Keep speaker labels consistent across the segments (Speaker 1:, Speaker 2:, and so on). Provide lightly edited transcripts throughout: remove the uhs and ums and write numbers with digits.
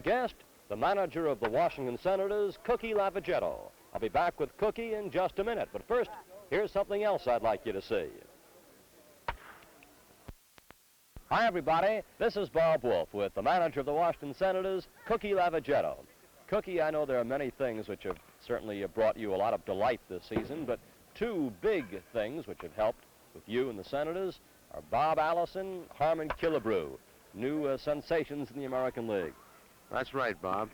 Speaker 1: our guest, the manager of the Washington Senators, Cookie Lavagetto. I'll be back with Cookie in just a minute, but first, here's something else I'd like you to see. Hi, everybody. This is Bob Wolff with the manager of the Washington Senators, Cookie Lavagetto. Cookie, I know there are many things which have certainly brought you a lot of delight this season, but two big things which have helped with you and the Senators are Bob Allison, Harmon Killebrew, new sensations in the American League.
Speaker 2: That's right, Bob.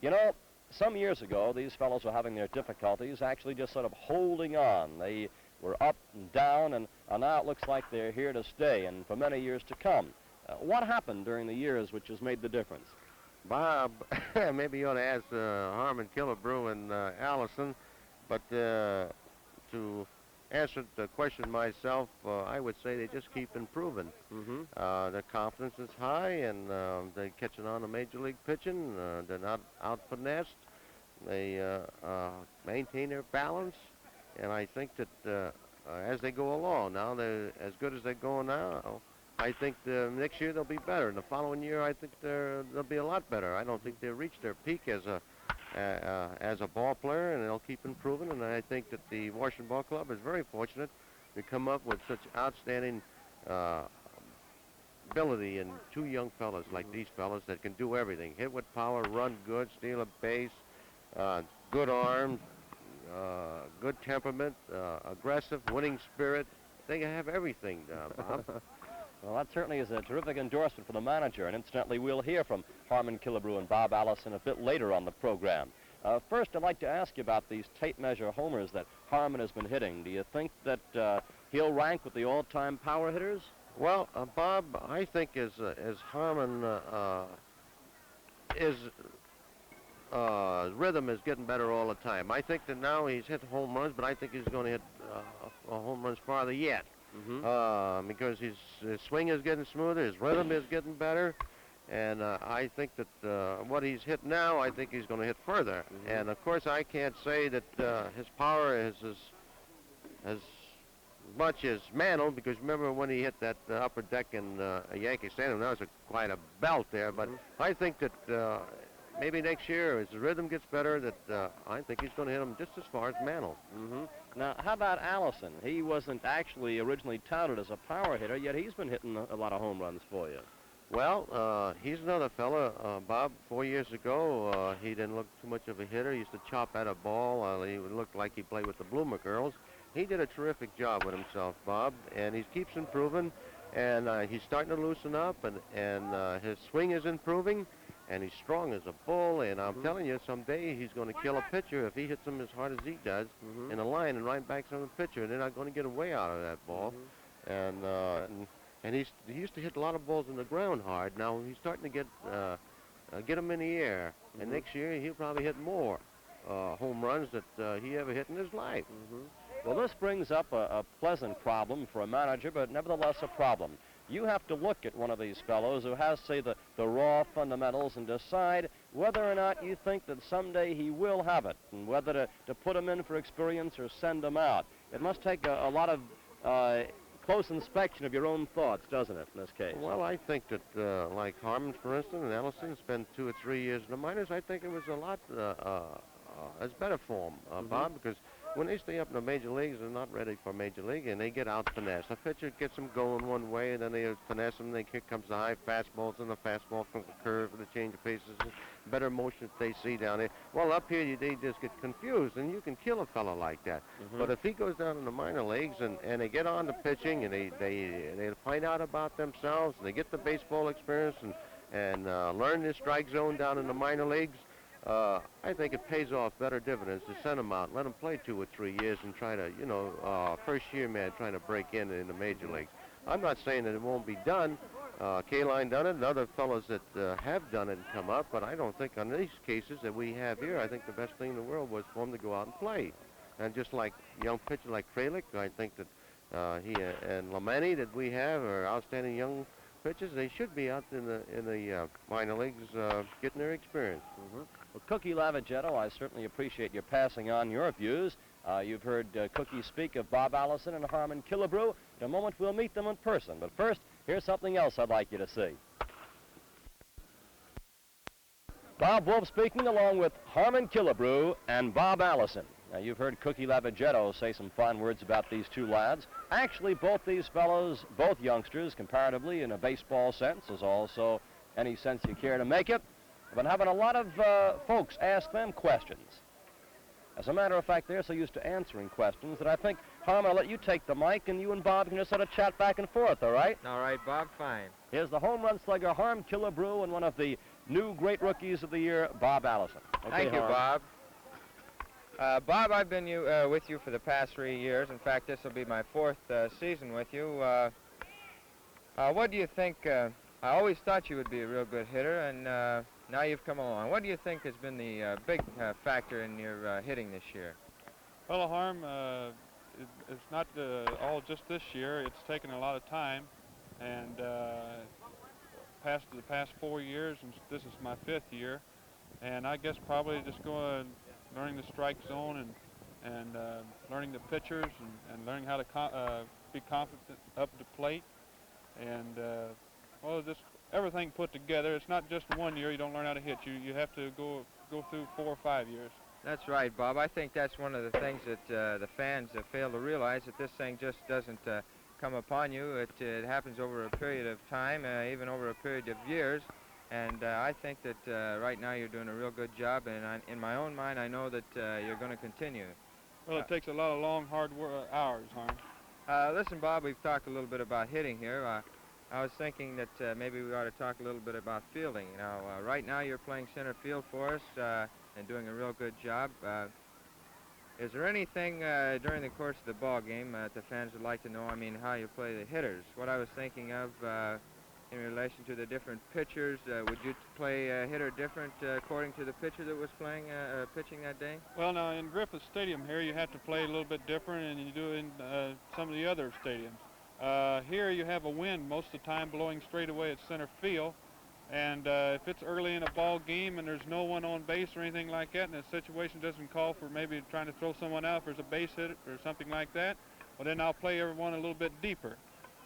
Speaker 1: You know, some years ago, these fellows were having their difficulties actually just sort of holding on. They were up and down, and now it looks like they're here to stay and for many years to come. What happened during the years which has made the difference?
Speaker 2: Bob, maybe you ought to ask Harmon Killebrew and Allison, but to answer the question myself, I would say they just keep improving. Their confidence is high, and they're catching on to Major League pitching. They're not out-finessed. They maintain their balance, and I think that as they go along, now they're as good as they're going now. I think next year they'll be better, and the following year I think they'll be a lot better. I don't think they'll reach their peak as a ball player, and they'll keep improving. And I think that the Washington Ball Club is very fortunate to come up with such outstanding ability in two young fellas like these fellas that can do everything: hit with power, run good, steal a base, good arm, good temperament, aggressive, winning spirit. They have everything, Bob.
Speaker 1: Well, that certainly is a terrific endorsement for the manager, and incidentally, we'll hear from Harmon Killebrew and Bob Allison a bit later on the program. First, I'd like to ask you about these tape measure homers that Harmon has been hitting. Do you think that he'll rank with the all-time power hitters?
Speaker 2: Well, Bob, I think as Harmon rhythm is getting better all the time. I think that now he's hit home runs, but I think he's going to hit home runs farther yet. Because his swing is getting smoother, his rhythm is getting better, and I think that what he's hit now, I think he's going to hit further. And of course, I can't say that his power is as much as Mantle, because remember when he hit that upper deck in Yankee Stadium, that was quite a belt there. But I think that maybe next year, as the rhythm gets better, that I think he's going to hit him just as far as Mantle.
Speaker 1: Now, how about Allison? He wasn't actually originally touted as a power hitter, yet he's been hitting a lot of home runs for you.
Speaker 2: Well, he's another fella, Bob. 4 years ago, he didn't look too much of a hitter. He used to chop at a ball. He looked like he played with the Bloomer girls. He did a terrific job with himself, Bob, and he keeps improving, and he's starting to loosen up, and his swing is improving. And he's strong as a bull, and I'm telling you, someday he's going to kill a pitcher if he hits him as hard as he does in a line and right back to the pitcher, and they're not going to get away out of that ball. And he used to hit a lot of balls in the ground hard. Now he's starting to get them in the air, and next year he'll probably hit more home runs that he ever hit in his life.
Speaker 1: Well, this brings up a pleasant problem for a manager, but nevertheless a problem. You have to look at one of these fellows who has, say, the raw fundamentals and decide whether or not you think that someday he will have it, and whether to put him in for experience or send him out. It must take a lot of close inspection of your own thoughts, doesn't it, in this case?
Speaker 2: Well, I think that, like Harmon, for instance, and Allison spent 2 or 3 years in the minors, I think it was a lot, it's better for them, Bob, because when they stay up in the major leagues, they're not ready for major league, and they get out finesse. A pitcher gets them going one way, and then they finesse them, and here comes the high fastballs, and the fastball comes the curve, and the change of paces, and better motion that they see down there. Well, up here, they just get confused, and you can kill a fellow like that. But if he goes down in the minor leagues, and they get on to pitching, and they find out about themselves, and they get the baseball experience, and learn the strike zone down in the minor leagues, I think it pays off better dividends to send them out, let them play 2 or 3 years and try to, first year man trying to break in the major leagues. I'm not saying that it won't be done. K-Line done it, and other fellows that have done it and come up, but I don't think on these cases that we have here, I think the best thing in the world was for them to go out and play. And just like young pitchers like Kralik, I think that he and Lamani that we have are outstanding young pitchers. They should be out in the minor leagues getting their experience.
Speaker 1: Well, Cookie Lavagetto, I certainly appreciate your passing on your views. You've heard Cookie speak of Bob Allison and Harmon Killebrew. In a moment, we'll meet them in person. But first, here's something else I'd like you to see. Bob Wolff speaking, along with Harmon Killebrew and Bob Allison. Now, you've heard Cookie Lavagetto say some fine words about these two lads. Actually, both these fellows, both youngsters, comparatively, in a baseball sense, as also any sense you care to make it, have been having a lot of folks ask them questions. As a matter of fact, they're so used to answering questions that I think, Harm, I'll let you take the mic, and you and Bob can just sort of chat back and forth, all right?
Speaker 3: All right, Bob, fine.
Speaker 1: Here's the home run slugger, Harmon Killebrew, and one of the new great rookies of the year, Bob Allison. Okay,
Speaker 3: Thank you,
Speaker 1: Harm.
Speaker 3: Bob. Bob, I've been with you for the past 3 years. In fact, this will be my 4th season with you. What do you think? I always thought you would be a real good hitter, and now you've come along. What do you think has been the big factor in your hitting this year?
Speaker 4: Well, Harm, it's not all just this year. It's taken a lot of time, and the past 4 years, and this is my 5th year, and I guess probably just going learning the strike zone and learning the pitchers and learning how to be confident up the plate, and well, just everything put together. It's not just 1 year you don't learn how to hit. You have to go through 4 or 5 years.
Speaker 3: That's right, Bob. I think that's one of the things that the fans fail to realize, that this thing just doesn't come upon you. It happens over a period of time, even over a period of years. And I think that right now you're doing a real good job. And in my own mind, I know that you're going to continue.
Speaker 4: Well, it takes a lot of long, hard hours, Harm.
Speaker 3: Listen, Bob, we've talked a little bit about hitting here. I was thinking that maybe we ought to talk a little bit about fielding. Now, right now you're playing center field for us and doing a real good job. Is there anything during the course of the ball game that the fans would like to know? I mean, how you play the hitters. What I was thinking of in relation to the different pitchers, would you play a hitter different according to the pitcher that was pitching that day?
Speaker 4: Well, now in Griffith Stadium here, you have to play a little bit different than you do in some of the other stadiums. Here you have a wind most of the time blowing straight away at center field, and if it's early in a ball game and there's no one on base or anything like that, and the situation doesn't call for maybe trying to throw someone out if there's a base hit or something like that, well, then I'll play everyone a little bit deeper.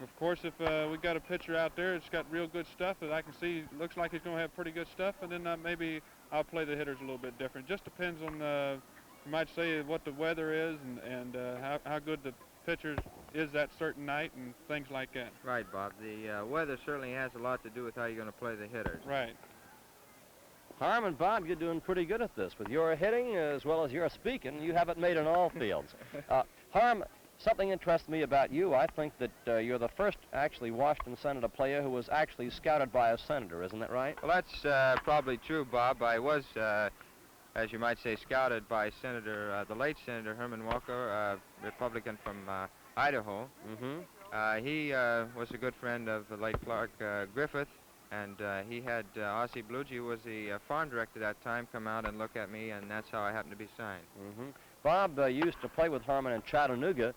Speaker 4: Of course, if we got a pitcher out there that's got real good stuff that I can see looks like he's going to have pretty good stuff, and then maybe I'll play the hitters a little bit different. Just depends on, you might say, what the weather is and how good the pitcher is that certain night and things like that.
Speaker 3: Right, Bob. The weather certainly has a lot to do with how you're going to play the hitters.
Speaker 4: Right.
Speaker 1: Harm and Bob, you're doing pretty good at this. With your hitting as well as your speaking, you have it made in all fields. Harm, something interests me about you. I think that you're the first actually Washington Senator player who was actually scouted by a senator. Isn't that right?
Speaker 3: Well, that's probably true, Bob. I was, as you might say, scouted by the late Senator Herman Walker, Republican from Idaho.
Speaker 1: Mm-hmm.
Speaker 3: He was a good friend of the late Clark Griffith, and he had Ossie Bluegee, who was the farm director at that time, come out and look at me, and that's how I happened to be signed.
Speaker 1: Mm-hmm. Bob used to play with Harmon in Chattanooga.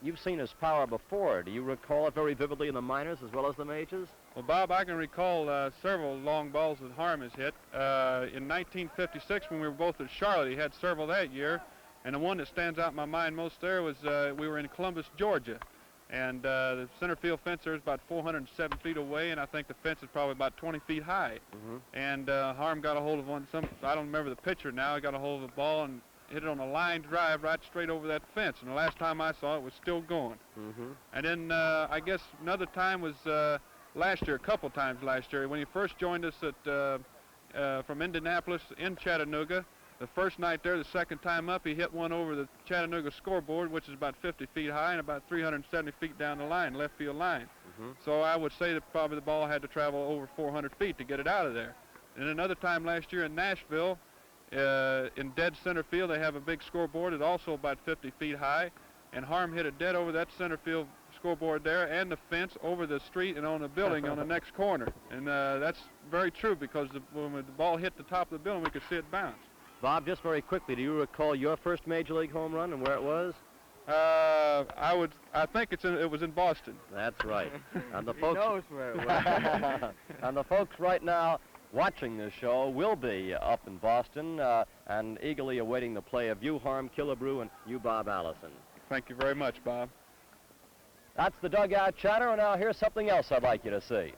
Speaker 1: You've seen his power before. Do you recall it very vividly in the minors as well as the majors?
Speaker 4: Well, Bob, I can recall several long balls that Harm has hit. In 1956, when we were both at Charlotte, he had several that year. And the one that stands out in my mind most there was we were in Columbus, Georgia. And the center field fence there is about 407 feet away, and I think the fence is probably about 20 feet high.
Speaker 1: Mm-hmm.
Speaker 4: And Harm got a hold of I don't remember the pitcher now, he got a hold of the ball and hit it on a line drive right straight over that fence. And the last time I saw it, it was still going.
Speaker 1: Mm-hmm.
Speaker 4: And then I guess another time was last year, a couple times last year, when he first joined us from Indianapolis in Chattanooga. The first night there, the second time up, he hit one over the Chattanooga scoreboard, which is about 50 feet high and about 370 feet down the line, left field line.
Speaker 1: Mm-hmm.
Speaker 4: So I would say that probably the ball had to travel over 400 feet to get it out of there. And another time last year in Nashville, in dead center field, they have a big scoreboard. It's also about 50 feet high. And Harm hit it dead over that center field scoreboard there and the fence over the street and on the building on the next corner. And that's very true, because when the ball hit the top of the building, we could see it bounce.
Speaker 1: Bob, just very quickly, do you recall your first major league home run and where it was?
Speaker 4: I think it was in Boston.
Speaker 1: That's right. And the
Speaker 3: He
Speaker 1: folks
Speaker 3: knows where it was.
Speaker 1: and the folks right now watching this show will be up in Boston and eagerly awaiting the play of you, Harmon Killebrew, and you, Bob Allison.
Speaker 4: Thank you very much, Bob.
Speaker 1: That's the dugout chatter, and now here's something else I'd like you to see.